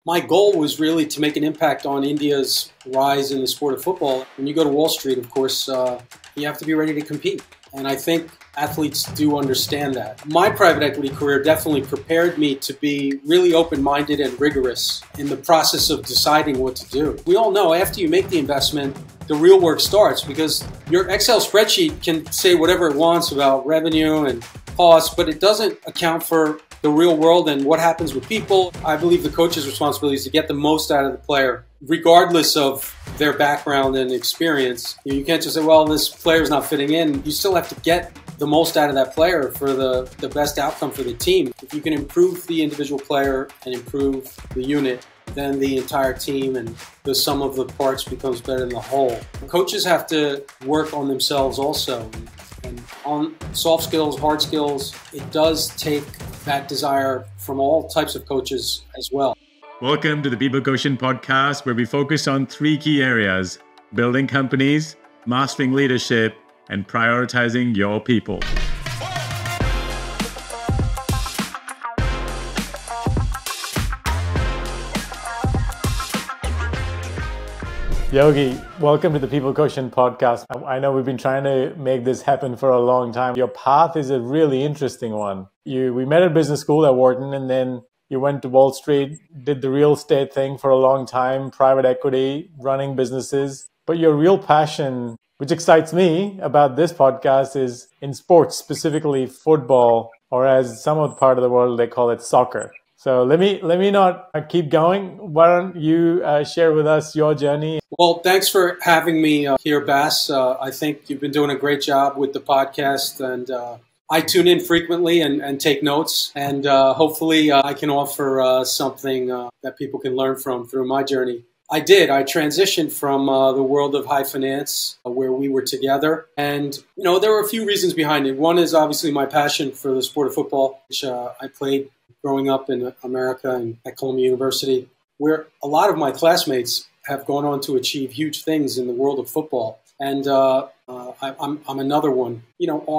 My goal was really to make an impact on India's rise in the sport of football. When you go to Wall Street, of course, you have to be ready to compete. And I think athletes do understand that. My private equity career definitely prepared me to be really open-minded and rigorous in the process of deciding what to do. We all know after you make the investment, the real work starts, because your Excel spreadsheet can say whatever it wants about revenue and costs, but it doesn't account for the real world and what happens with people. I believe the coach's responsibility is to get the most out of the player, regardless of their background and experience. You can't just say, well, this player's not fitting in. You still have to get the most out of that player for the best outcome for the team. If you can improve the individual player and improve the unit, then the entire team and the sum of the parts becomes better than the whole. Coaches have to work on themselves also. And on soft skills, hard skills, it does take that desire from all types of coaches as well. Welcome to the People Quotient podcast, where we focus on three key areas: building companies, mastering leadership, and prioritizing your people. Yogi, welcome to the People Quotient podcast. I know we've been trying to make this happen for a long time. Your path is a really interesting one. We met at business school at Wharton, and then you went to Wall Street, did the real estate thing for a long time, private equity, running businesses. But your real passion, which excites me about this podcast, is in sports, specifically football, or as some of the part of the world, they call it soccer. So let me not keep going. Why don't you share with us your journey? Well, thanks for having me here, Bass. I think you've been doing a great job with the podcast, and I tune in frequently and take notes, and hopefully I can offer something that people can learn from through my journey. I transitioned from the world of high finance, where we were together. And, there were a few reasons behind it. One is obviously my passion for the sport of football, which I played growing up in America and at Columbia University, where a lot of my classmates have gone on to achieve huge things in the world of football. And I'm another one.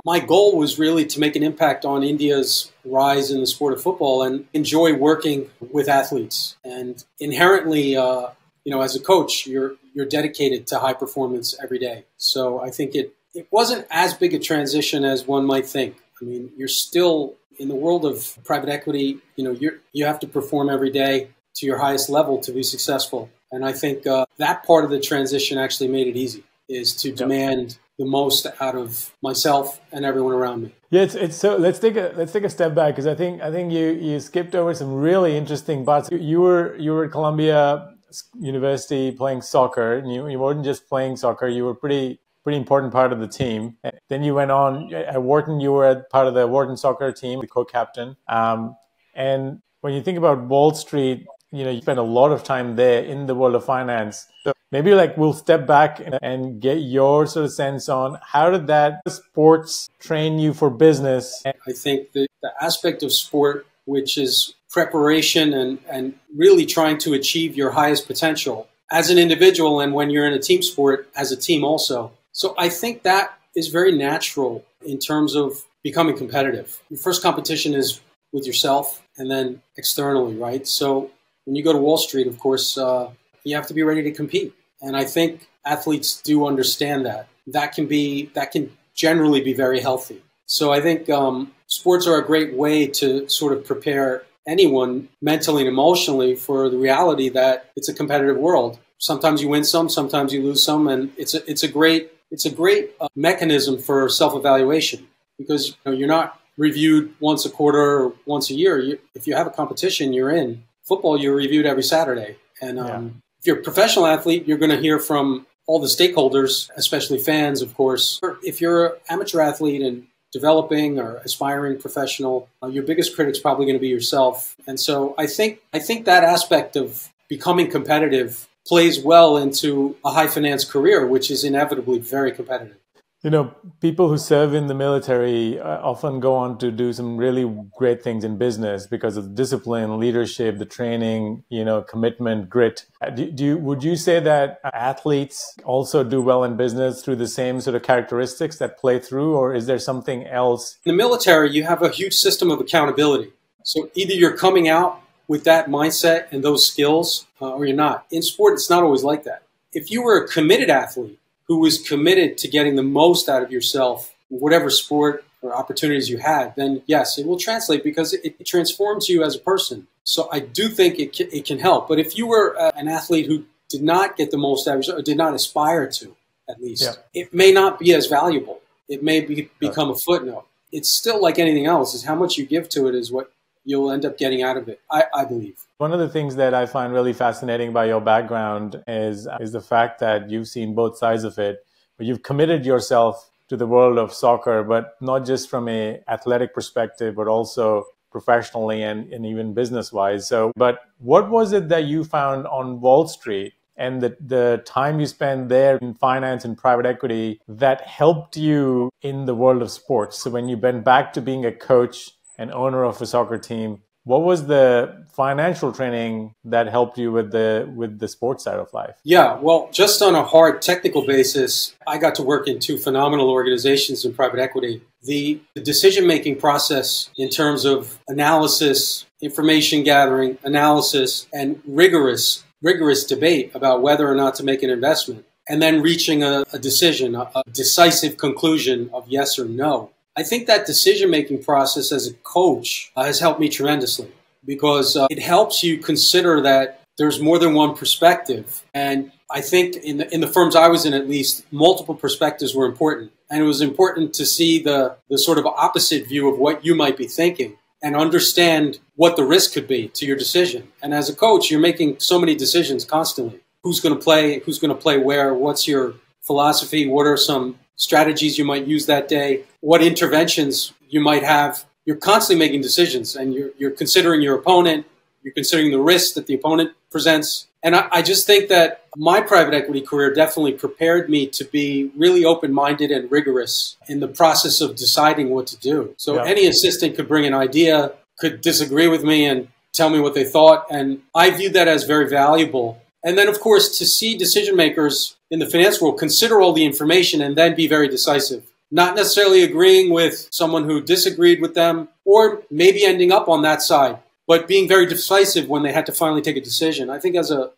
My goal was really to make an impact on India's rise in the sport of football and enjoy working with athletes. And inherently, as a coach, you're dedicated to high performance every day. So I think it wasn't as big a transition as one might think. I mean, you're still in the world of private equity. You have to perform every day to your highest level to be successful. And I think that part of the transition actually made it easy, is to demand the most out of myself and everyone around me. Yeah, it's so. Let's take a step back, because I think you skipped over some really interesting parts. You were at Columbia University playing soccer, and you weren't just playing soccer. You were pretty important part of the team. Then you went on at Wharton. You were part of the Wharton soccer team, the co-captain. And when you think about Wall Street, you spend a lot of time there in the world of finance. So maybe we'll step back and get your sort of sense on how did that sports train you for business? I think the aspect of sport, which is preparation and really trying to achieve your highest potential as an individual, and when you're in a team sport, as a team also. So I think that is very natural in terms of becoming competitive. Your first competition is with yourself and then externally, right? So when you go to Wall Street, of course, you have to be ready to compete. And I think athletes do understand that. That can generally be very healthy. So I think sports are a great way to sort of prepare anyone mentally and emotionally for the reality that it's a competitive world. Sometimes you win some, sometimes you lose some, and it's a great mechanism for self-evaluation, because you're not reviewed once a quarter or once a year. If you have a competition you're in, football, you're reviewed every Saturday. And if you're a professional athlete, you're going to hear from all the stakeholders, especially fans, of course. If you're an amateur athlete and developing or aspiring professional, your biggest critic's probably going to be yourself. And so I think that aspect of becoming competitive plays well into a high finance career, which is inevitably very competitive. People who serve in the military often go on to do some really great things in business because of the discipline, leadership, the training, commitment, grit. Would you say that athletes also do well in business through the same sort of characteristics that play through, or is there something else? In the military, you have a huge system of accountability. So either you're coming out with that mindset and those skills, or you're not. In sport, it's not always like that. If you were a committed athlete who was committed to getting the most out of yourself, whatever sport or opportunities you had, then yes, it will translate because it transforms you as a person. So I do think it can help. But if you were an athlete who did not get the most out of yourself, or did not aspire to, at least, it may not be as valuable. It may become a footnote. It's still like anything else. Is how much you give to it is what you'll end up getting out of it, I believe. One of the things that I find really fascinating by your background is the fact that you've seen both sides of it. But you've committed yourself to the world of soccer, but not just from an athletic perspective, but also professionally and even business-wise. So, but what was it that you found on Wall Street and the time you spent there in finance and private equity that helped you in the world of sports? So when you went back to being a coach and owner of a soccer team, what was the financial training that helped you with the sports side of life? Yeah, well, just on a hard technical basis, I got to work in two phenomenal organizations in private equity. The decision-making process in terms of analysis, information gathering, analysis, and rigorous debate about whether or not to make an investment, and then reaching a decision, a decisive conclusion of yes or no. I think that decision-making process as a coach has helped me tremendously because it helps you consider that there's more than one perspective. And I think in the firms I was in, at least, multiple perspectives were important. And it was important to see the sort of opposite view of what you might be thinking and understand what the risk could be to your decision. And as a coach, you're making so many decisions constantly. Who's going to play where? What's your philosophy? What are some strategies you might use that day? What interventions you might have? You're constantly making decisions, and you're considering your opponent. You're considering the risk that the opponent presents. And I just think that my private equity career definitely prepared me to be really open-minded and rigorous in the process of deciding what to do. So any assistant could bring an idea, could disagree with me and tell me what they thought. And I viewed that as very valuable. And then, of course, to see decision makers in the finance world consider all the information and then be very decisive. Not necessarily agreeing with someone who disagreed with them or maybe ending up on that side, but being very decisive when they had to finally take a decision. I think as a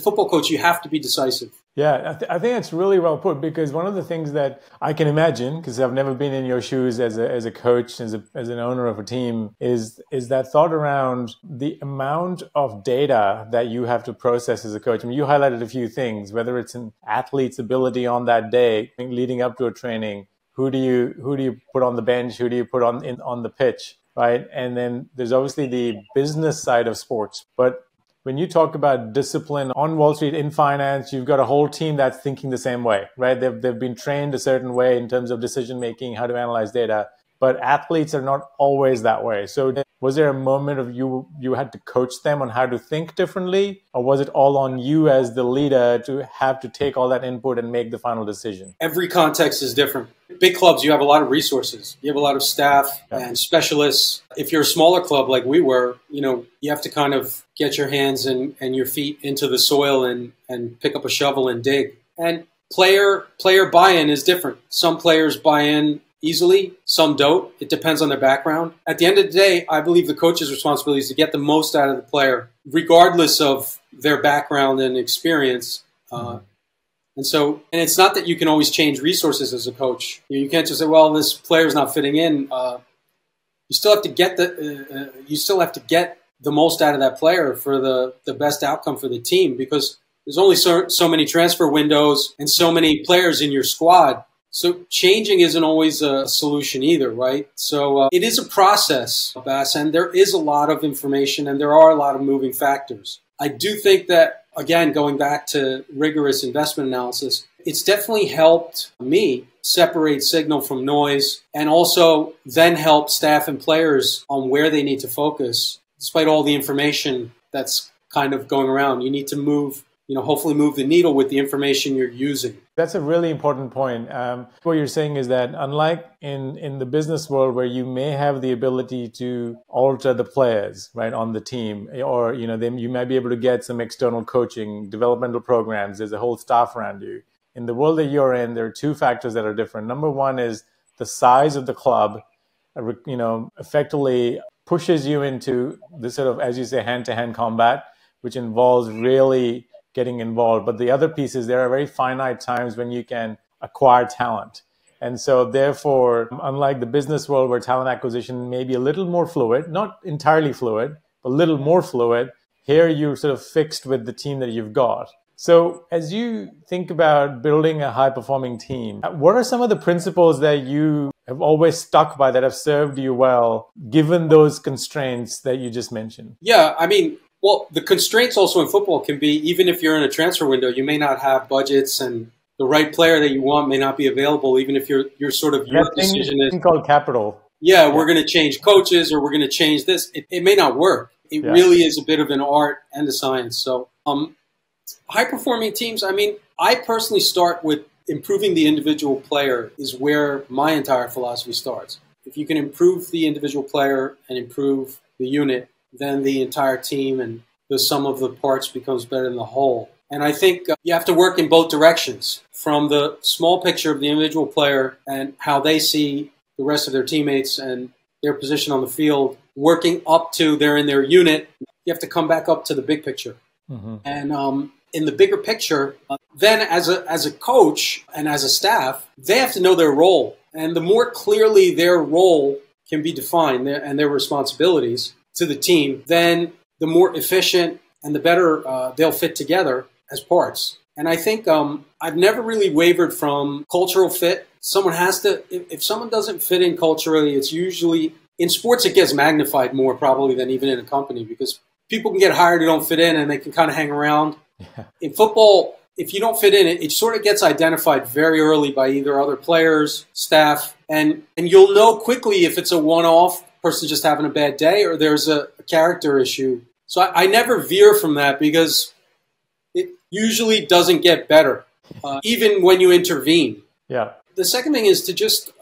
football coach, you have to be decisive. Yeah, I think it's really well put, because one of the things that I can imagine, because I've never been in your shoes as a coach, as an owner of a team, is that thought around the amount of data that you have to process as a coach. I mean, you highlighted a few things, whether it's an athlete's ability on that day, leading up to a training, who do you put on the bench, who do you put on the pitch, right? And then there's obviously the business side of sports, but when you talk about discipline on Wall Street in finance, you've got a whole team that's thinking the same way, right? They've been trained a certain way in terms of decision making, how to analyze data, but athletes are not always that way. So was there a moment of you had to coach them on how to think differently, or was it all on you as the leader to have to take all that input and make the final decision? Every context is different. Big clubs, you have a lot of resources. You have a lot of staff and specialists. If you're a smaller club like we were, you have to kind of get your hands and your feet into the soil and pick up a shovel and dig. And player buy-in is different. Some players buy in easily, some don't. It depends on their background. At the end of the day, I believe the coach's responsibility is to get the most out of the player, regardless of their background and experience. And it's not that you can always change resources as a coach. You can't just say, well, this player's not fitting in. You still have to get the most out of that player for the best outcome for the team, because there's only so many transfer windows and so many players in your squad. So changing isn't always a solution either, right? So it is a process, Bass, and there is a lot of information and there are a lot of moving factors. I do think that, again, going back to rigorous investment analysis, it's definitely helped me separate signal from noise and also then help staff and players on where they need to focus. Despite all the information that's kind of going around, you need to hopefully move the needle with the information you're using. That's a really important point. What you're saying is that unlike in the business world where you may have the ability to alter the players, right, on the team, or, then you might be able to get some external coaching, developmental programs, there's a whole staff around you. In the world that you're in, there are two factors that are different. Number one is the size of the club, effectively pushes you into this sort of, as you say, hand-to-hand combat, which involves really getting involved. But the other piece is there are very finite times when you can acquire talent. And so therefore, unlike the business world where talent acquisition may be a little more fluid, not entirely fluid, but a little more fluid, here you're sort of fixed with the team that you've got. So as you think about building a high-performing team, what are some of the principles that you have always stuck by that have served you well, given those constraints that you just mentioned? Yeah, I mean, well, the constraints also in football can be, even if you're in a transfer window, you may not have budgets and the right player that you want may not be available, even if your sort of your decision is called capital. Yeah, we're going to change coaches or we're going to change this. It may not work. It really is a bit of an art and a science. So high-performing teams, I mean, I personally start with improving the individual player is where my entire philosophy starts. If you can improve the individual player and improve the unit, then the entire team and the sum of the parts becomes better than the whole. And I think you have to work in both directions, from the small picture of the individual player and how they see the rest of their teammates and their position on the field, working up to they're in their unit. You have to come back up to the big picture. Mm-hmm. And in the bigger picture, then as a coach and as a staff, they have to know their role. And the more clearly their role can be defined and their responsibilities to the team, then the more efficient and the better they'll fit together as parts. And I think I've never really wavered from cultural fit. Someone has to, if someone doesn't fit in culturally, it's usually, in sports it gets magnified more probably than even in a company, because people can get hired who don't fit in and they can kind of hang around. Yeah. In football, if you don't fit in, it sort of gets identified very early by either other players, staff, and you'll know quickly if it's a one-off person just having a bad day or there's a character issue. So I never veer from that because it usually doesn't get better, even when you intervene. Yeah. The second thing is to just,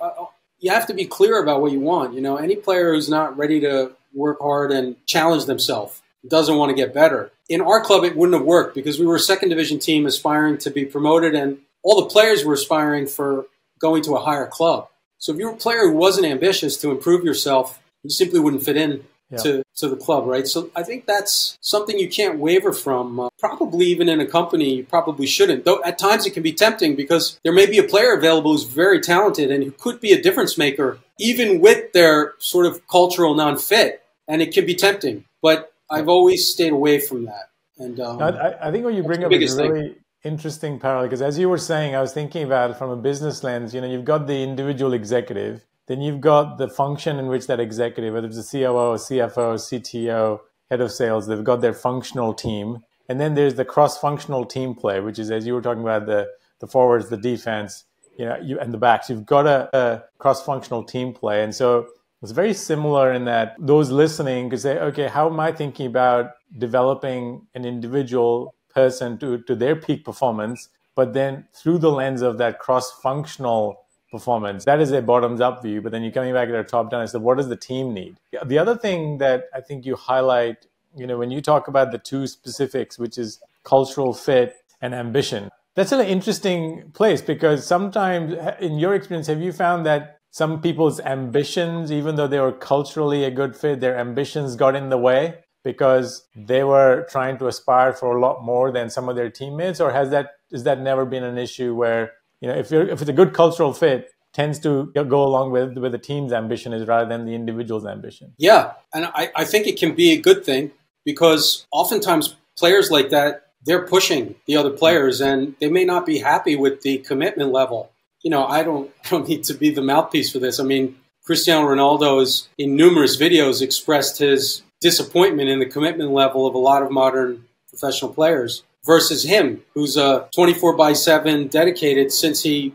you have to be clear about what you want. You know, any player who's not ready to work hard and challenge themselves doesn't want to get better. In our club, it wouldn't have worked because we were a second division team aspiring to be promoted, and all the players were aspiring for going to a higher club. So if you're a player who wasn't ambitious to improve yourself, you simply wouldn't fit in to the club, right? So I think that's something you can't waver from. Probably even in a company, you probably shouldn't. Though at times it can be tempting because there may be a player available who's very talented and who could be a difference maker, even with their sort of cultural non-fit, and it can be tempting. But I've always stayed away from that. And I think what you bring up is a really interesting parallel, because as you were saying, I was thinking about it from a business lens. You know, you've got the individual executive, then you've got the function in which that executive, whether it's a COO, CFO, CTO, head of sales, they've got their functional team. And then there's the cross-functional team play, which is, as you were talking about, the forwards, the defense, and the backs. You've got a cross-functional team play. And so it's very similar in that those listening could say, okay, how am I thinking about developing an individual person to their peak performance, but then through the lens of that cross-functional performance. That is a bottoms-up view, but then you're coming back at a top-down and say, what does the team need? The other thing that I think you highlight, when you talk about the two specifics, which is cultural fit and ambition, that's an interesting place, because sometimes, in your experience, have you found that some people's ambitions, even though they were culturally a good fit, their ambitions got in the way because they were trying to aspire for a lot more than some of their teammates? Or has that never been an issue where, if it's a good cultural fit, tends to go along with the team's ambition is rather than the individual's ambition? Yeah, and I think it can be a good thing, because oftentimes players like that, they're pushing the other players and they may not be happy with the commitment level. I don't need to be the mouthpiece for this. I mean, Cristiano Ronaldo has, in numerous videos, expressed his disappointment in the commitment level of a lot of modern professional players versus him, who's a 24/7 dedicated since he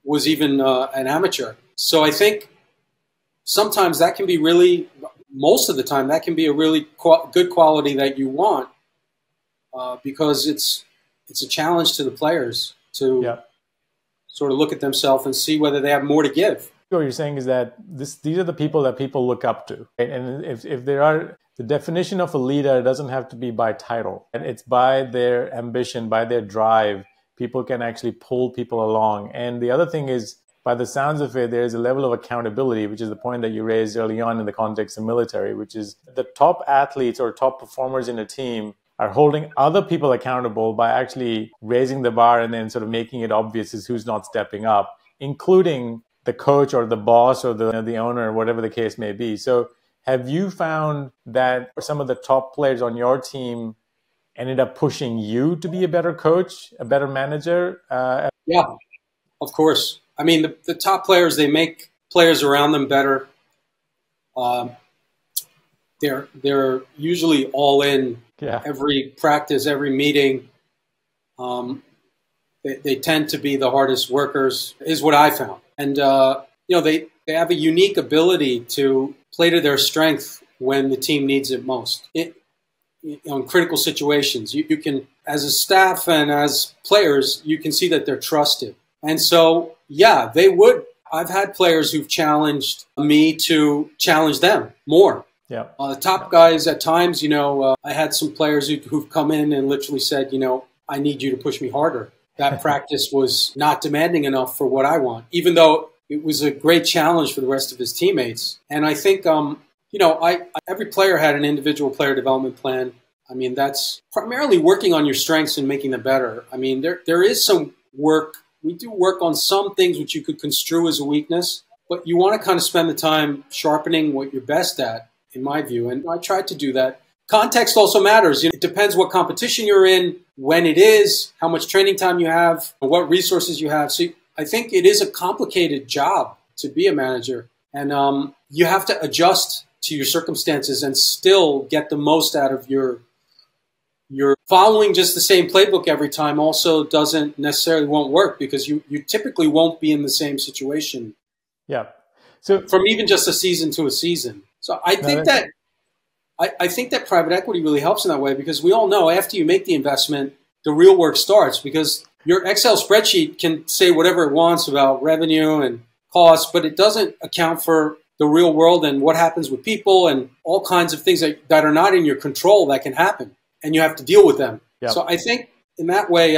was even an amateur. So I think sometimes that can be most of the time, that can be a really good quality that you want, because it's a challenge to the players to sort of look at themselves and see whether they have more to give. What you're saying is that these are the people that people look up to. Right? And if there are, the definition of a leader doesn't have to be by title. And it's by their ambition, by their drive. People can actually pull people along. And the other thing is, by the sounds of it, there's a level of accountability, which is the point that you raised early on in the context of military, which is the top athletes or top performers in a team are holding other people accountable by actually raising the bar and then sort of making it obvious as who's not stepping up, including the coach or the boss or the owner, whatever the case may be. So have you found that some of the top players on your team ended up pushing you to be a better coach, a better manager? Yeah, of course. I mean, the top players, they make players around them better. They're usually all in every practice, every meeting. They tend to be the hardest workers, is what I found. And, they have a unique ability to play to their strength when the team needs it most. In critical situations, you can, as a staff and as players, you can see that they're trusted. And so, yeah, they would. I've had players who've challenged me to challenge them more. Yeah. The top guys at times, I had some players who've come in and literally said, I need you to push me harder. That practice was not demanding enough for what I want, even though it was a great challenge for the rest of his teammates. And I think, every player had an individual player development plan. I mean, that's primarily working on your strengths and making them better. I mean, there is some work. We do work on some things which you could construe as a weakness, but you want to kind of spend the time sharpening what you're best at, in my view. And I tried to do that. Context also matters. It depends what competition you're in, when it is, how much training time you have, what resources you have. So I think it is a complicated job to be a manager. And you have to adjust to your circumstances and still get the most out of your following just the same playbook every time also won't work because you typically won't be in the same situation. Yeah. So from even just a season to a season. So I think that private equity really helps in that way because we all know after you make the investment, the real work starts because your Excel spreadsheet can say whatever it wants about revenue and costs, but it doesn't account for the real world and what happens with people and all kinds of things that are not in your control that can happen. And you have to deal with them. Yep. So I think in that way,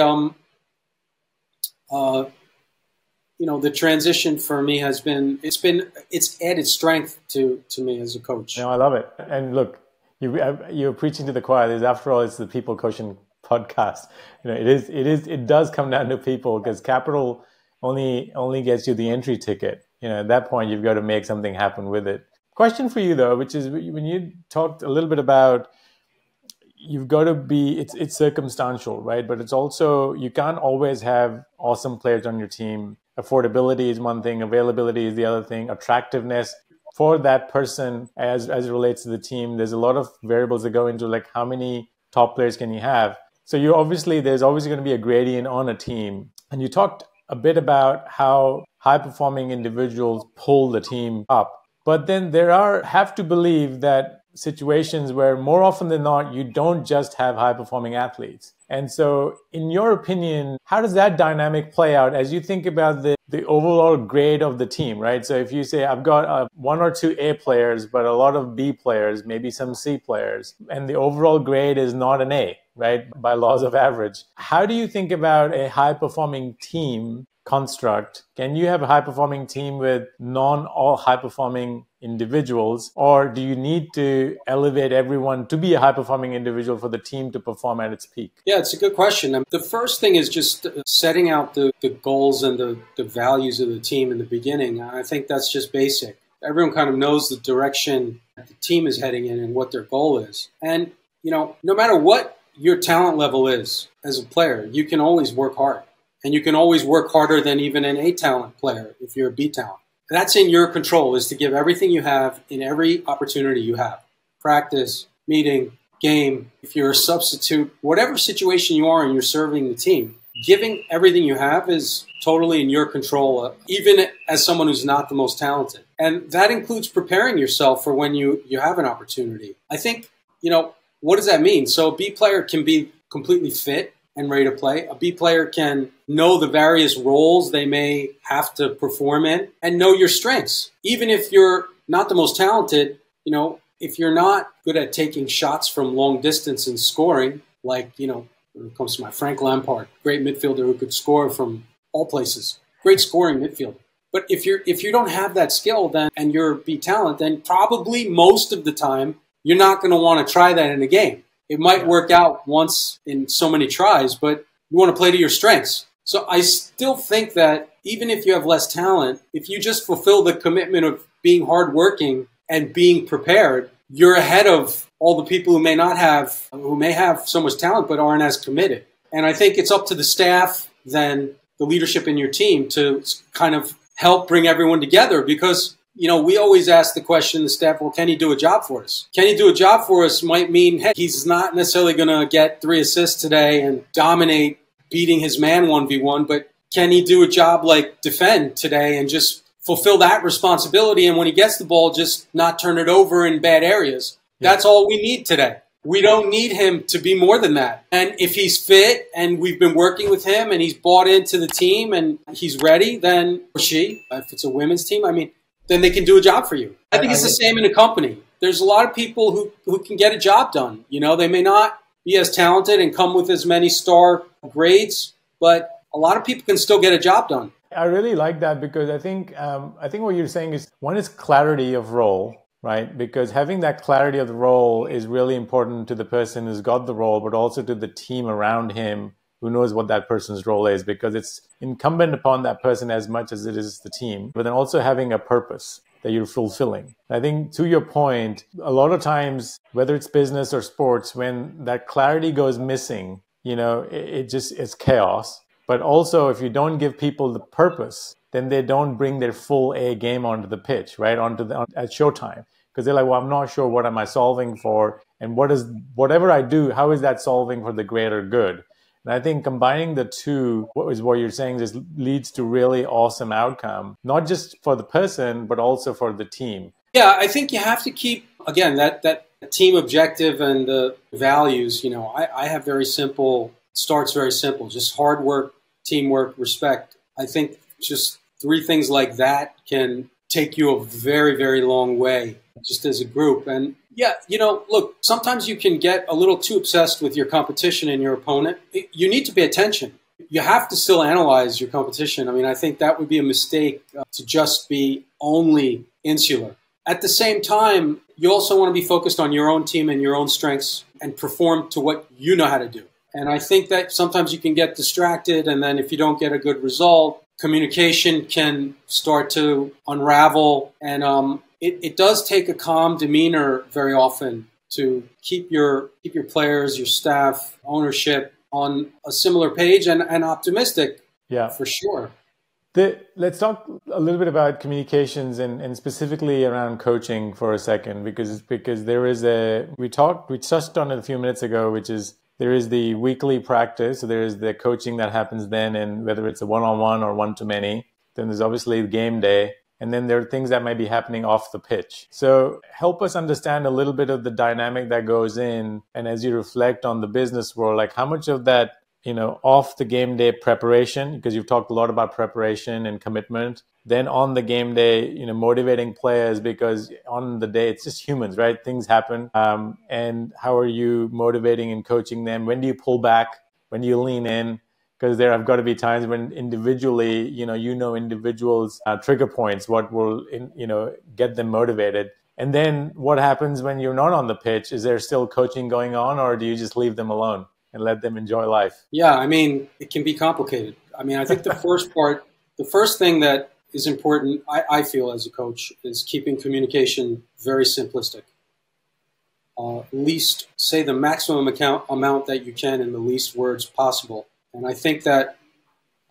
the transition for me it's added strength to me as a coach. No, I love it. And look, you're preaching to the choir. After all, it's the People Coaching podcast. It does come down to people because capital only gets you the entry ticket. At that point, you've got to make something happen with it. Question for you though, which is when you talked a little bit about. You've got to be, it's circumstantial, right? But it's also, you can't always have awesome players on your team. Affordability is one thing, availability is the other thing, attractiveness for that person as it relates to the team. There's a lot of variables that go into like how many top players can you have? So there's always going to be a gradient on a team. And you talked a bit about how high performing individuals pull the team up. But then have to believe that situations where more often than not, you don't just have high performing athletes. And so in your opinion, how does that dynamic play out as you think about the overall grade of the team, right? So if you say, I've got one or two A players, but a lot of B players, maybe some C players, and the overall grade is not an A, right? By laws of average. How do you think about a high performing team construct? Can you have a high performing team with all high performing individuals, or do you need to elevate everyone to be a high performing individual for the team to perform at its peak? Yeah, it's a good question. The first thing is just setting out the goals and the values of the team in the beginning. I think that's just basic. Everyone kind of knows the direction that the team is heading in and what their goal is. And, no matter what your talent level is as a player, you can always work hard. And you can always work harder than even an A talent player if you're a B talent. That's in your control, is to give everything you have in every opportunity you have. Practice, meeting, game, if you're a substitute, whatever situation you are and you're serving the team, giving everything you have is totally in your control, even as someone who's not the most talented. And that includes preparing yourself for when you have an opportunity. I think, what does that mean? So a B player can be completely fit and ready to play. A B player can know the various roles they may have to perform in and know your strengths. Even if you're not the most talented, if you're not good at taking shots from long distance and scoring, like, when it comes to my Frank Lampard, great midfielder who could score from all places, great scoring midfielder. But if you don't have that skill then and you're be talent, then probably most of the time you're not going to want to try that in a game. It might work out once in so many tries, but you want to play to your strengths. So I still think that even if you have less talent, if you just fulfill the commitment of being hardworking and being prepared, you're ahead of all the people who may have so much talent but aren't as committed. And I think it's up to the staff, then the leadership in your team to kind of help bring everyone together because, we always ask the question, the staff, well, can he do a job for us? Can he do a job for us might mean, hey, he's not necessarily going to get 3 assists today and dominate beating his man 1v1, but can he do a job like defend today and just fulfill that responsibility? And when he gets the ball, just not turn it over in bad areas. Yeah. That's all we need today. We don't need him to be more than that. And if he's fit and we've been working with him and he's bought into the team and he's ready, then, or she, if it's a women's team, then they can do a job for you. I think it's the same in a company. There's a lot of people who can get a job done. They may not be as talented and come with as many star grades, but a lot of people can still get a job done. I really like that because I think what you're saying is one is clarity of role. Right? Because having that clarity of the role is really important to the person who's got the role, but also to the team around him who knows what that person's role is, because it's incumbent upon that person as much as it is the team, but then also having a purpose that you're fulfilling. I think to your point, a lot of times, whether it's business or sports, when that clarity goes missing, it's chaos. But also if you don't give people the purpose, then they don't bring their full A game onto the pitch, right? At showtime. Because they're like, well, I'm not sure what am I solving for, and whatever I do, how is that solving for the greater good? And I think combining the two, what you're saying, just leads to really awesome outcome, not just for the person, but also for the team. Yeah, I think you have to keep, again, that team objective and the values. I have starts very simple, just hard work, teamwork, respect. I think just 3 things like that can take you a very, very long way just as a group. And yeah, look, sometimes you can get a little too obsessed with your competition and your opponent. You need to pay attention. You have to still analyze your competition. I think that would be a mistake to just be only insular. At the same time, you also want to be focused on your own team and your own strengths and perform to what you know how to do. And I think that sometimes you can get distracted, and then if you don't get a good result, communication can start to unravel, and it does take a calm demeanor very often to keep your players, your staff, ownership on a similar page and optimistic. Yeah, for sure. Let's talk a little bit about communications and specifically around coaching for a second, because there is we touched on it a few minutes ago, which is there is the weekly practice. So there is the coaching that happens then, and whether it's a one-on-one or one-to-many. Then there's obviously the game day. And then there are things that might be happening off the pitch. So help us understand a little bit of the dynamic that goes in. And as you reflect on the business world, like how much of that, off the game day preparation, because you've talked a lot about preparation and commitment, then on the game day, motivating players, because on the day, it's just humans, right? Things happen. And how are you motivating and coaching them? When do you pull back? When do you lean in? Because there have got to be times when individually, individuals' trigger points, what will, get them motivated. And then what happens when you're not on the pitch? Is there still coaching going on, or do you just leave them alone and let them enjoy life? Yeah, it can be complicated. I think the first thing that is important, I feel as a coach, is keeping communication very simplistic. Least, say the maximum amount that you can in the least words possible. And I think that,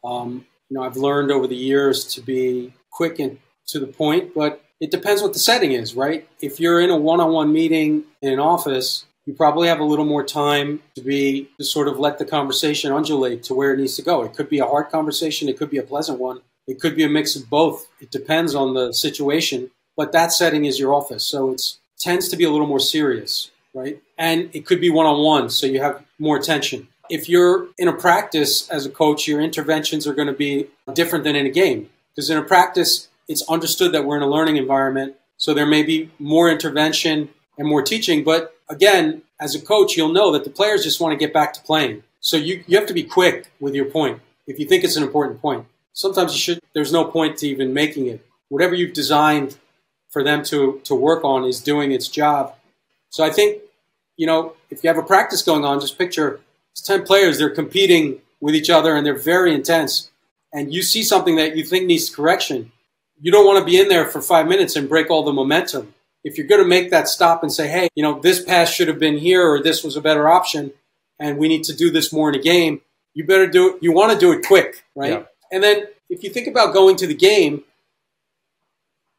I've learned over the years to be quick and to the point, but it depends what the setting is, right? If you're in a one-on-one meeting in an office, you probably have a little more time to sort of let the conversation undulate to where it needs to go. It could be a hard conversation. It could be a pleasant one. It could be a mix of both. It depends on the situation, but that setting is your office. So it tends to be a little more serious, right? And it could be one-on-one, so you have more attention. If you're in a practice as a coach, your interventions are going to be different than in a game. Because in a practice, it's understood that we're in a learning environment, so there may be more intervention and more teaching. But again, as a coach, you'll know that the players just want to get back to playing. So you have to be quick with your point if you think it's an important point. sometimes there's no point to even making it. Whatever you've designed for them to work on is doing its job. So I think, if you have a practice going on, just picture it's 10 players, they're competing with each other and they're very intense. And you see something that you think needs correction. You don't want to be in there for 5 minutes and break all the momentum. If you're going to make that stop and say, hey, this pass should have been here, or this was a better option, and we need to do this more in a game, you better do it. You want to do it quick, right? Yeah. And then if you think about going to the game,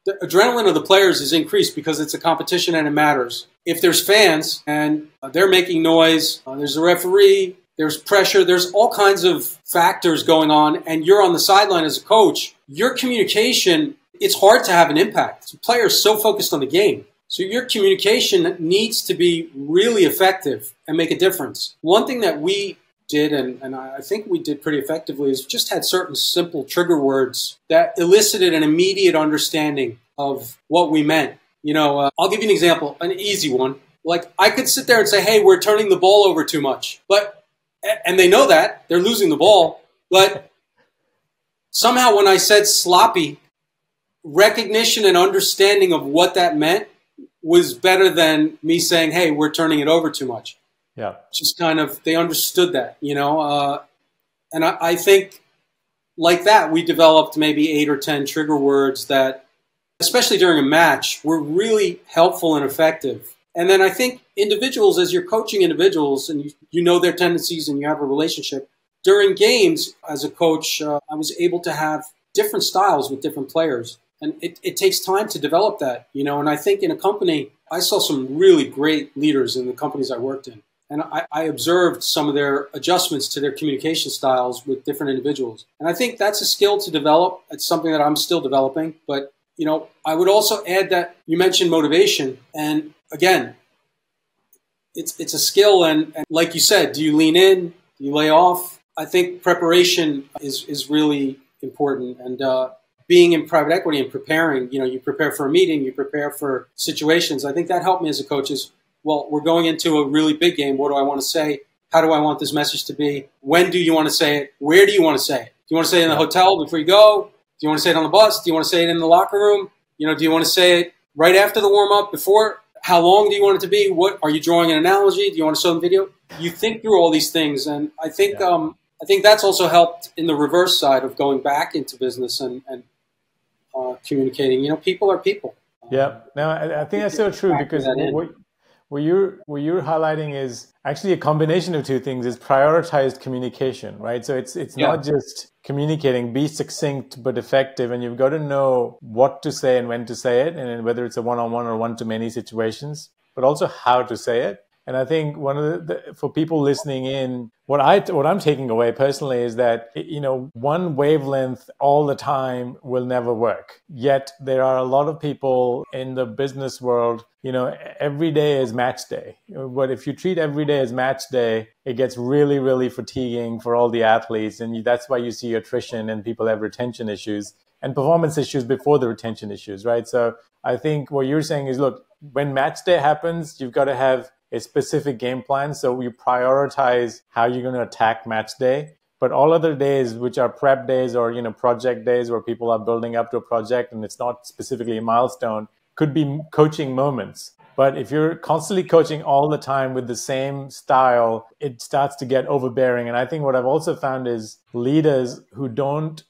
the adrenaline of the players is increased because it's a competition and it matters. If there's fans and they're making noise, there's a referee, there's pressure, there's all kinds of factors going on, and you're on the sideline as a coach, your communication, it's hard to have an impact. The player is so focused on the game. So your communication needs to be really effective and make a difference. One thing that we did, and I think we did pretty effectively, is just had certain simple trigger words that elicited an immediate understanding of what we meant. I'll give you an example, an easy one. Like, I could sit there and say, hey, we're turning the ball over too much. And they know that. They're losing the ball. But somehow when I said sloppy, recognition and understanding of what that meant was better than me saying, hey, we're turning it over too much. Yeah. Just kind of, they understood that, and I think like that, we developed maybe 8 or 10 trigger words that, especially during a match, were really helpful and effective. And then I think individuals, as you're coaching individuals and you know their tendencies and you have a relationship, during games as a coach, I was able to have different styles with different players. And it takes time to develop that, and I think in a company, I saw some really great leaders in the companies I worked in. And I observed some of their adjustments to their communication styles with different individuals. And I think that's a skill to develop. It's something that I'm still developing. But, I would also add that you mentioned motivation. And again, it's a skill. And like you said, do you lean in? Do you lay off? I think preparation is really important. And being in private equity and preparing, you prepare for a meeting, you prepare for situations. I think that helped me as a coach is, well, we're going into a really big game. What do I want to say? How do I want this message to be? When do you want to say it? Where do you want to say it? Do you want to say it in the hotel before you go? Do you want to say it on the bus? Do you want to say it in the locker room? Do you want to say it right after the warm-up, before? How long do you want it to be? What are you drawing an analogy? Do you want to show them video? You think through all these things, and I think that's also helped in the reverse side of going back into business and communicating. People are people. Yeah, no, I think that's so true, because what you're highlighting is actually a combination of two things. Is prioritized communication, right? So it's not just communicating, be succinct but effective, and you've got to know what to say and when to say it, and whether it's a one-on-one or one-to-many situations, but also how to say it. And I think one of for people listening in, what I'm taking away personally is that, one wavelength all the time will never work. Yet there are a lot of people in the business world, every day is match day. But if you treat every day as match day, it gets really, really fatiguing for all the athletes. And that's why you see attrition and people have retention issues and performance issues before the retention issues, right? So I think what you're saying is, look, when match day happens, you've got to have a specific game plan. So you prioritize how you're going to attack match day. But all other days, which are prep days or, project days where people are building up to a project and it's not specifically a milestone, could be coaching moments. But if you're constantly coaching all the time with the same style, it starts to get overbearing. And I think what I've also found is leaders who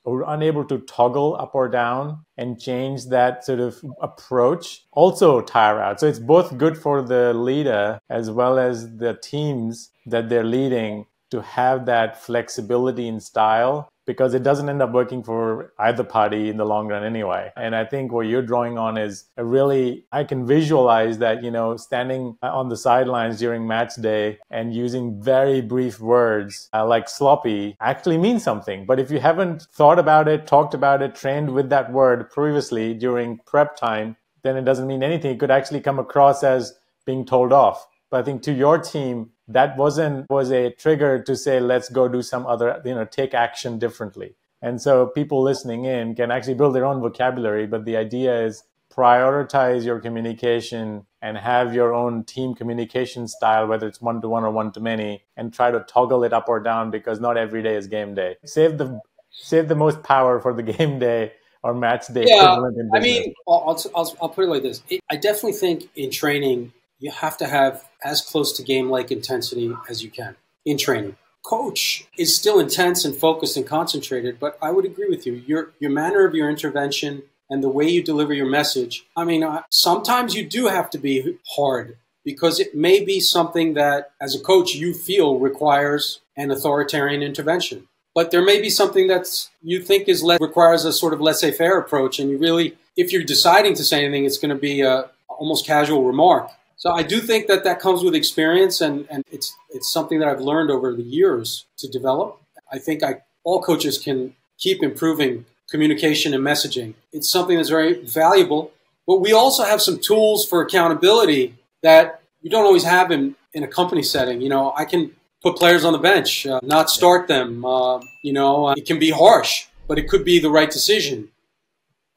are unable to toggle up or down and change that sort of approach also tire out. So it's both good for the leader as well as the teams that they're leading to have that flexibility in style, because it doesn't end up working for either party in the long run anyway. And I think what you're drawing on is I can visualize that, standing on the sidelines during match day and using very brief words like sloppy actually means something. But if you haven't thought about it, talked about it, trained with that word previously during prep time, then it doesn't mean anything. It could actually come across as being told off. But I think to your team, that was a trigger to say, let's go do some other, take action differently. And so people listening in can actually build their own vocabulary. But the idea is prioritize your communication and have your own team communication style, whether it's one-to-one or one-to-many, and try to toggle it up or down, because not every day is game day. Save the Save the most power for the game day or match day Yeah, equivalent in I business. mean, I'll put it like this. I definitely think in training, you have to have as close to game-like intensity as you can in training. Coach is still intense and focused and concentrated, but I would agree with you. Your manner of your intervention and the way you deliver your message, I mean, sometimes you do have to be hard because it may be something that, as a coach, you feel requires an authoritarian intervention. But there may be something that's you think requires a sort of laissez-faire approach, and you really, if you're deciding to say anything, it's going to be a almost casual remark. So I do think that comes with experience, and it's something that I've learned over the years to develop. I think all coaches can keep improving communication and messaging. It's something that's very valuable, but we also have some tools for accountability that you don't always have in a company setting. You know, I can put players on the bench, not start them. It can be harsh, but it could be the right decision.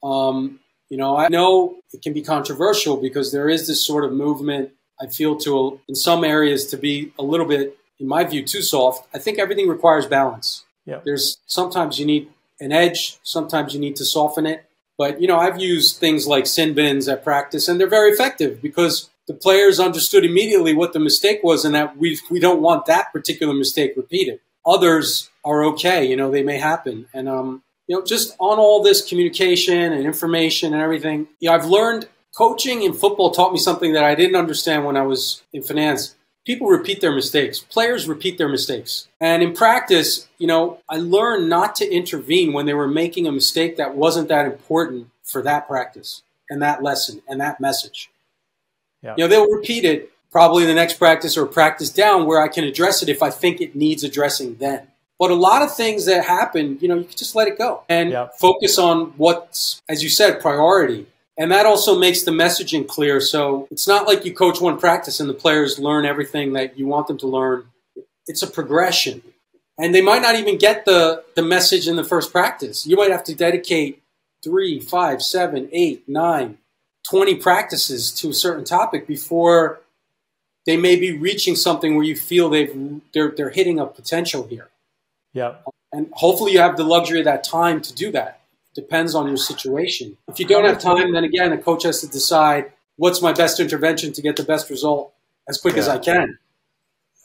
I know it can be controversial because there is this sort of movement, I feel, in some areas to be a little bit, in my view, too soft. I think everything requires balance. Yeah. Sometimes you need an edge, sometimes you need to soften it. But, I've used things like sin bins at practice, and they're very effective because the players understood immediately what the mistake was and that we don't want that particular mistake repeated. Others are okay, they may happen. And, just on all this communication and information and everything, I've learned coaching in football taught me something that I didn't understand when I was in finance. People repeat their mistakes. Players repeat their mistakes. And in practice, I learned not to intervene when they were making a mistake that wasn't that important for that practice and that lesson and that message. Yeah. They'll repeat it probably in the next practice or practice down where I can address it if I think it needs addressing then. But a lot of things that happen, you can just let it go and focus on what's, as you said, priority. And that also makes the messaging clear. So it's not like you coach one practice and the players learn everything that you want them to learn. It's a progression. And they might not even get the message in the first practice. You might have to dedicate 3, 5, 7, 8, 9, 20 practices to a certain topic before they may be reaching something where you feel they're hitting a potential here. Yeah. And hopefully you have the luxury of that time to do that. It depends on your situation. If you don't have time, then again, the coach has to decide what's my best intervention to get the best result as quick as I can.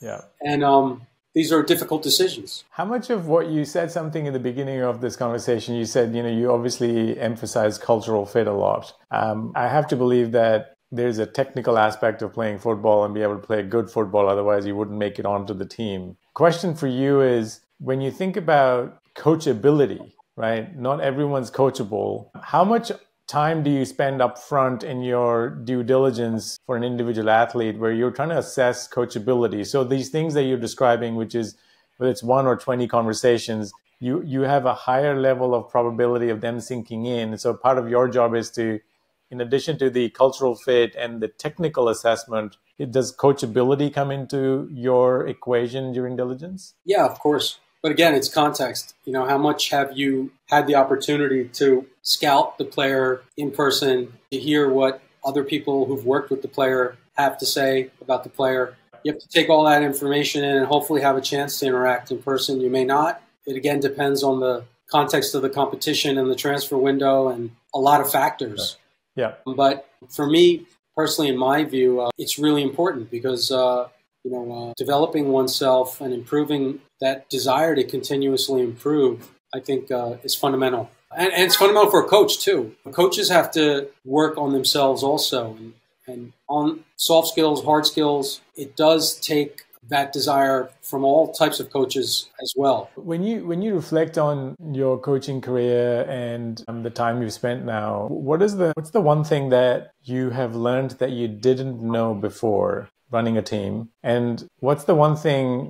Yeah. And these are difficult decisions. How much of what you said something in the beginning of this conversation, you said, you obviously emphasize cultural fit a lot. I have to believe that there's a technical aspect of playing football and be able to play good football. Otherwise, you wouldn't make it onto the team. Question for you is, when you think about coachability, right? Not everyone's coachable. How much time do you spend up front in your due diligence for an individual athlete where you're trying to assess coachability? So these things that you're describing, which is whether it's 1 or 20 conversations, you have a higher level of probability of them sinking in. So part of your job is to, in addition to the cultural fit and the technical assessment, does coachability come into your equation during diligence? Yeah, of course. But again, it's context. How much have you had the opportunity to scout the player in person, to hear what other people who've worked with the player have to say about the player? You have to take all that information in and hopefully have a chance to interact in person. You may not. It again depends on the context of the competition and the transfer window and a lot of factors. Yeah. But for me, personally, in my view, it's really important because developing oneself and improving that desire to continuously improve, I think, is fundamental. And it's fundamental for a coach, too. Coaches have to work on themselves also. And on soft skills, hard skills, it does take that desire from all types of coaches as well. When you reflect on your coaching career and the time you've spent now, what's the one thing that you have learned that you didn't know before running a team? And what's the one thing,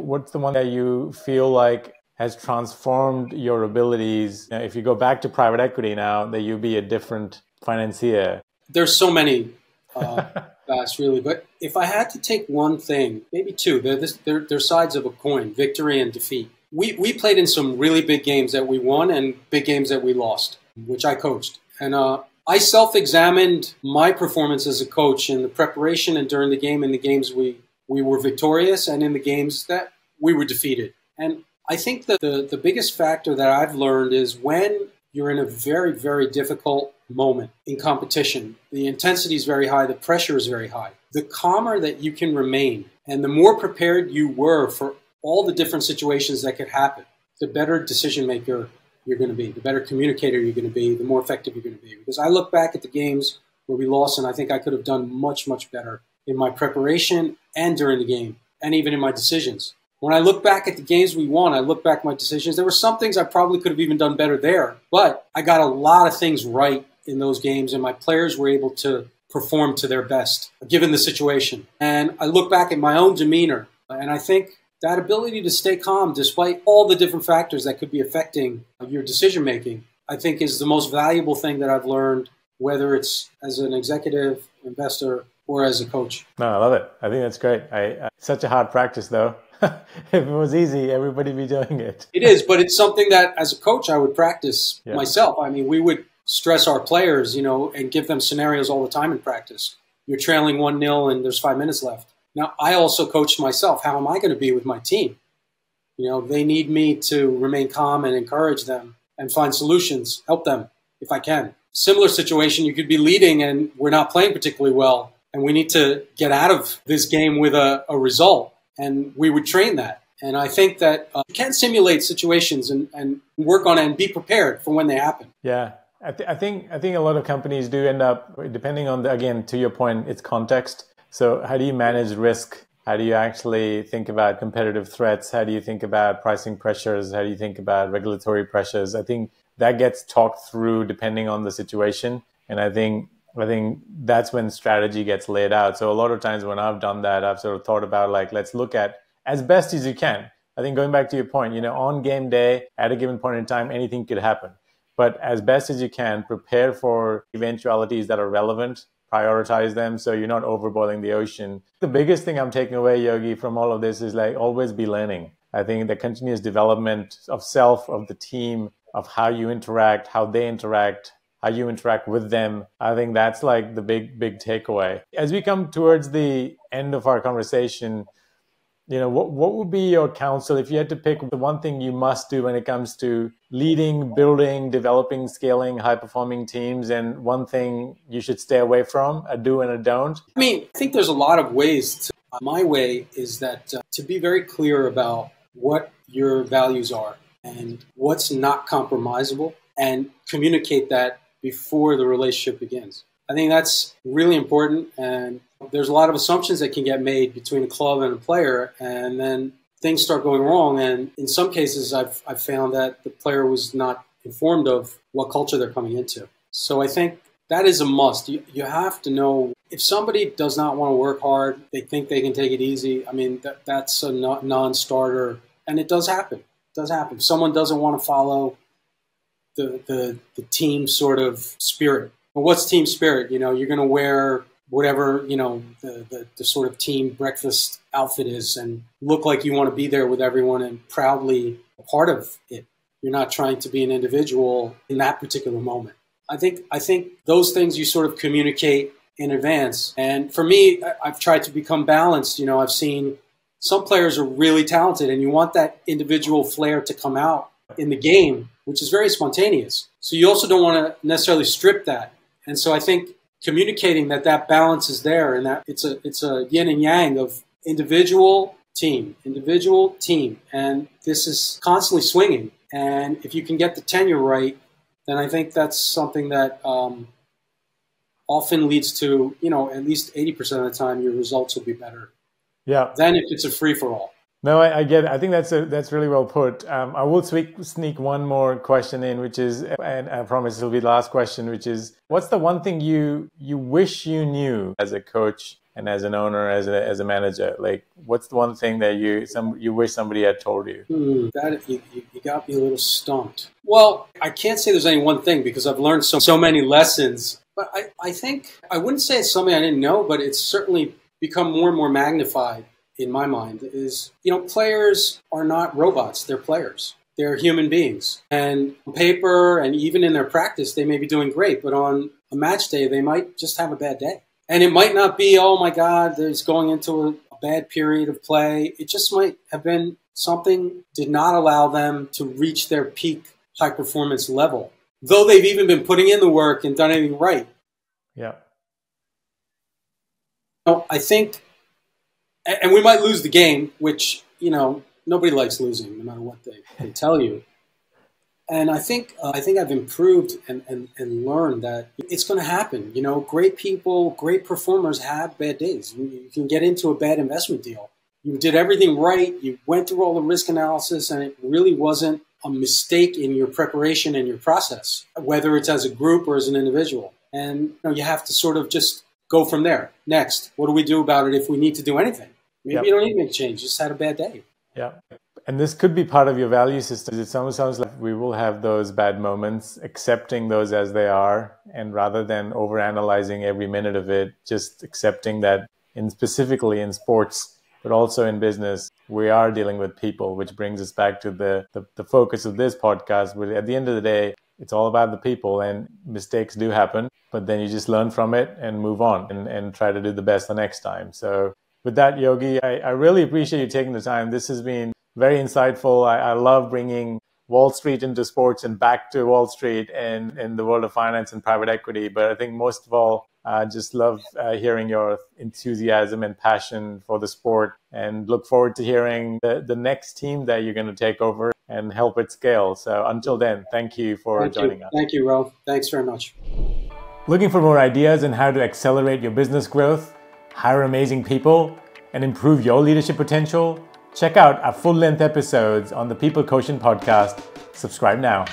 what's the one that you feel like has transformed your abilities? If you go back to private equity now, that you'd be a different financier. There's so many facts, really. But if I had to take one thing, maybe two, they're sides of a coin, victory and defeat. We played in some really big games that we won and big games that we lost, which I coached. And I self-examined my performance as a coach in the preparation and during the game, in the games we were victorious and in the games that we were defeated. And I think that the biggest factor that I've learned is when you're in a very, very difficult moment in competition, the intensity is very high, the pressure is very high. The calmer that you can remain and the more prepared you were for all the different situations that could happen, the better decision maker you're going to be, the better communicator you're going to be, the more effective you're going to be. Because I look back at the games where we lost, and I think I could have done much, much better in my preparation and during the game, and even in my decisions. When I look back at the games we won, I look back at my decisions. There were some things I probably could have even done better there, but I got a lot of things right in those games, and my players were able to perform to their best, given the situation. And I look back at my own demeanor, and I think that ability to stay calm despite all the different factors that could be affecting your decision-making, I think is the most valuable thing that I've learned, whether it's as an executive, investor, or as a coach. No, I love it. I think that's great. Such a hard practice, though. If it was easy, everybody would be doing it. It is, but it's something that as a coach I would practice myself. I mean, we would stress our players, and give them scenarios all the time in practice. You're trailing 1-0 and there's 5 minutes left. Now, I also coached myself. How am I going to be with my team? They need me to remain calm and encourage them and find solutions, help them if I can. Similar situation, you could be leading and we're not playing particularly well, and we need to get out of this game with a result. And we would train that. And I think that you can simulate situations and work on it and be prepared for when they happen. Yeah. I think a lot of companies do end up, depending on, again, to your point, it's context. So how do you manage risk? How do you actually think about competitive threats? How do you think about pricing pressures? How do you think about regulatory pressures? I think that gets talked through depending on the situation. And I think that's when strategy gets laid out. So a lot of times when I've done that, I've sort of thought about let's look at as best as you can. I think going back to your point, on game day, at a given point in time, anything could happen. But as best as you can, prepare for eventualities that are relevant, prioritize them so you're not overboiling the ocean. The biggest thing I'm taking away, Yogi, from all of this is always be learning. I think the continuous development of self, of the team, of how you interact, how they interact, how you interact with them. I think that's the big takeaway. As we come towards the end of our conversation, what would be your counsel if you had to pick the one thing you must do when it comes to leading, building, developing, scaling high-performing teams, and one thing you should stay away from, a do and a don't? I think there's a lot of ways. My way is that to be very clear about what your values are and what's not compromisable, and communicate that before the relationship begins. I think that's really important, and there's a lot of assumptions that can get made between a club and a player, and then things start going wrong. And in some cases, I've found that the player was not informed of what culture they're coming into. So I think that is a must. You have to know if somebody does not want to work hard, they think they can take it easy. That's a non-starter, and it does happen. It does happen. If someone doesn't want to follow the team sort of spirit. Well, what's team spirit? You're going to wear whatever, the sort of team breakfast outfit is and look like you want to be there with everyone and proudly a part of it. You're not trying to be an individual in that particular moment. I think those things you sort of communicate in advance. And for me, I've tried to become balanced. I've seen some players are really talented and you want that individual flair to come out in the game, which is very spontaneous. So you also don't want to necessarily strip that. And so I think communicating that balance is there and that it's a yin and yang of individual team. And this is constantly swinging. And if you can get the tenure right, then I think that's something that often leads to, at least 80% of the time, your results will be better. Yeah. Than if it's a free-for-all. No, I get it. I think that's really well put. I will sneak one more question in, which is, and I promise it'll be the last question, which is, what's the one thing you wish you knew as a coach and as an owner, as a manager? What's the one thing that you wish somebody had told you? You got me a little stumped. Well, I can't say there's any one thing because I've learned so many lessons. But I think I wouldn't say it's something I didn't know, but it's certainly become more and more magnified. In my mind is, players are not robots. They're players. They're human beings. And on paper and even in their practice, they may be doing great. But on a match day, they might just have a bad day. And it might not be, oh, my God, there's going into a bad period of play. It just might have been something did not allow them to reach their peak high performance level, though they've even been putting in the work and done everything right. Yeah. I think, and we might lose the game, which, nobody likes losing, no matter what they tell you. And I think I've improved and learned that it's going to happen. Great people, great performers have bad days. You can get into a bad investment deal. You did everything right. You went through all the risk analysis, and it really wasn't a mistake in your preparation and your process, whether it's as a group or as an individual. And you have to sort of just go from there. Next, what do we do about it if we need to do anything? Maybe you don't need to make a change. Just had a bad day. Yeah. And this could be part of your value system. It almost sounds like we will have those bad moments, accepting those as they are, and rather than overanalyzing every minute of it, just accepting that specifically in sports, but also in business, we are dealing with people, which brings us back to the focus of this podcast. But at the end of the day, it's all about the people, and mistakes do happen, but then you just learn from it and move on and try to do the best the next time. So with that, Yogi, I really appreciate you taking the time. This has been very insightful. I love bringing Wall Street into sports and back to Wall Street and in the world of finance and private equity. But I think most of all, I just love hearing your enthusiasm and passion for the sport, and look forward to hearing the next team that you're going to take over and help it scale. So until then, thank you for joining us. Thank you, Ro. Thanks very much. Looking for more ideas on how to accelerate your business growth, hire amazing people, and improve your leadership potential? Check out our full-length episodes on the People Quotient podcast. Subscribe now.